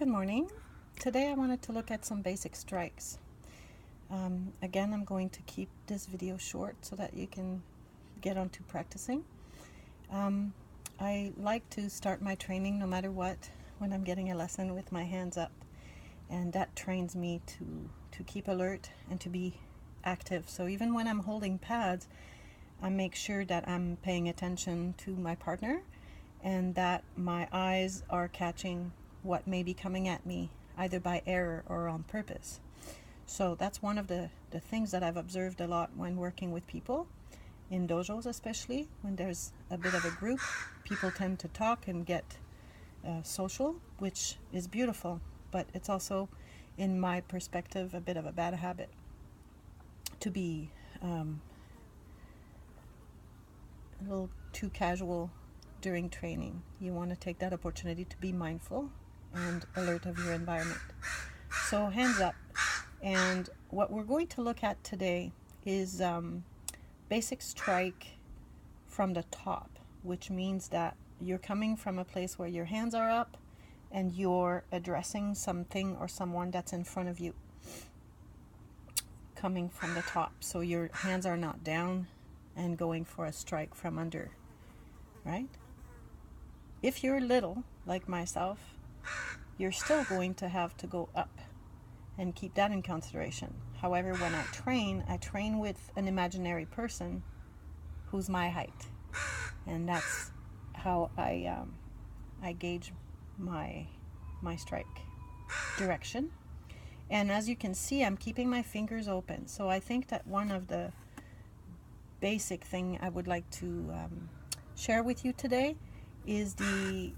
Good morning. Today I wanted to look at some basic strikes. Again, I'm going to keep this video short so that you can get on to practicing. I like to start my training no matter what when I'm getting a lesson with my hands up, and that trains me to keep alert and to be active. So even when I'm holding pads, I make sure that I'm paying attention to my partner and that my eyes are catching what may be coming at me, either by error or on purpose. So that's one of the things that I've observed a lot when working with people, in dojos especially, when there's a bit of a group. People tend to talk and get social, which is beautiful, but it's also, in my perspective, a bit of a bad habit to be a little too casual during training. You want to take that opportunity to be mindful and alert of your environment. So hands up. And what we're going to look at today is basic strike from the top, which means that you're coming from a place where your hands are up and you're addressing something or someone that's in front of you, coming from the top. So your hands are not down and going for a strike from under, right? If you're little, like myself, you're still going to have to go up and keep that in consideration. However, when I train with an imaginary person who's my height, and that's how I gauge my strike direction. And as you can see, I'm keeping my fingers open. So I think that one of the basic thing I would like to share with you today is the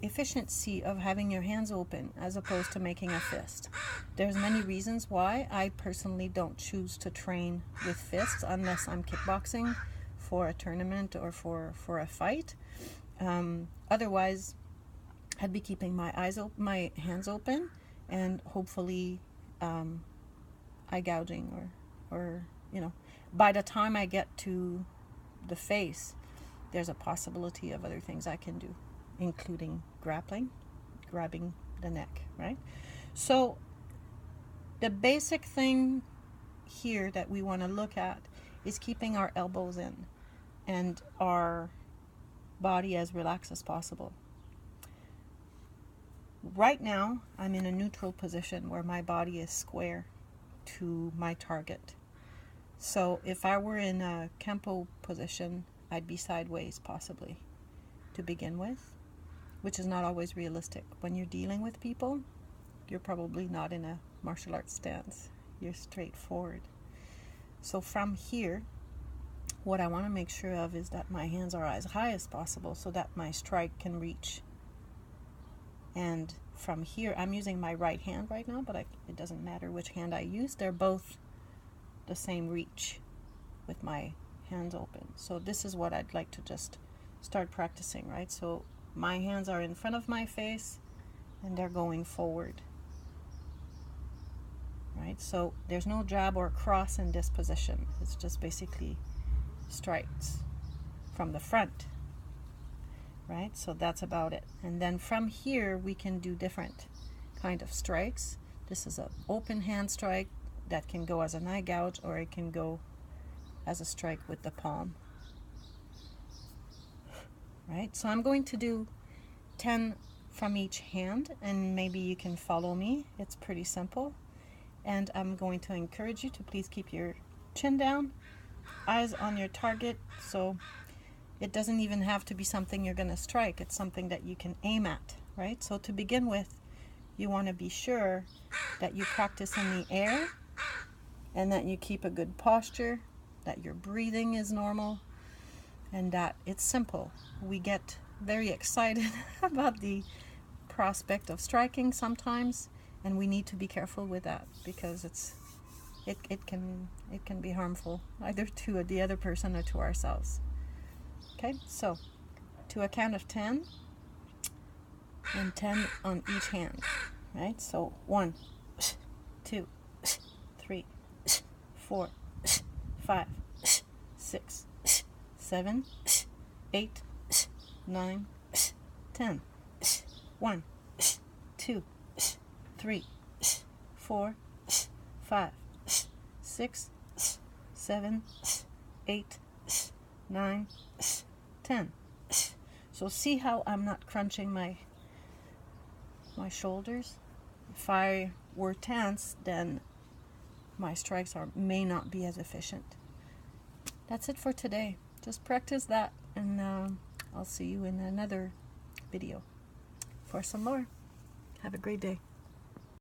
efficiency of having your hands open as opposed to making a fist. There's many reasons why I personally don't choose to train with fists unless I'm kickboxing for a tournament or for a fight. Otherwise, I'd be keeping my hands open and hopefully eye gouging or by the time I get to the face, there's a possibility of other things I can do, including grappling, grabbing the neck, right? So the basic thing here that we want to look at is keeping our elbows in and our body as relaxed as possible. Right now, I'm in a neutral position where my body is square to my target. So if I were in a Kempo position, I'd be sideways possibly to begin with, which is not always realistic. When you're dealing with people, you're probably not in a martial arts stance. You're straight forward. So from here, what I want to make sure of is that my hands are as high as possible so that my strike can reach. And from here, I'm using my right hand right now, but it doesn't matter which hand I use. They're both the same reach with my hands open. So this is what I'd like to just start practicing, right? So my hands are in front of my face and they're going forward, right? So there's no jab or cross in this position. It's just basically strikes from the front, right? So that's about it. And then from here we can do different kind of strikes. This is an open hand strike that can go as an eye gouge, or it can go as a strike with the palm, right? So I'm going to do 10 from each hand, and maybe you can follow me. It's pretty simple. And I'm going to encourage you to please keep your chin down, eyes on your target. So it doesn't even have to be something you're going to strike. It's something that you can aim at, right? So to begin with, you want to be sure that you practice in the air and that you keep a good posture, that your breathing is normal, and that it's simple. We get very excited about the prospect of striking sometimes, and we need to be careful with that because it can be harmful either to the other person or to ourselves. Okay, so to a count of 10 and 10 on each hand, right? So 1, 2, 3, 4, 5, 6, 7, 8, 9, 10. 1, 2, 3, 4, 5, 6, 7, 8, 9, 10. So see how I'm not crunching my shoulders? If I were tense, then my strikes may not be as efficient. That's it for today. Just practice that, and I'll see you in another video for some more. Have a great day.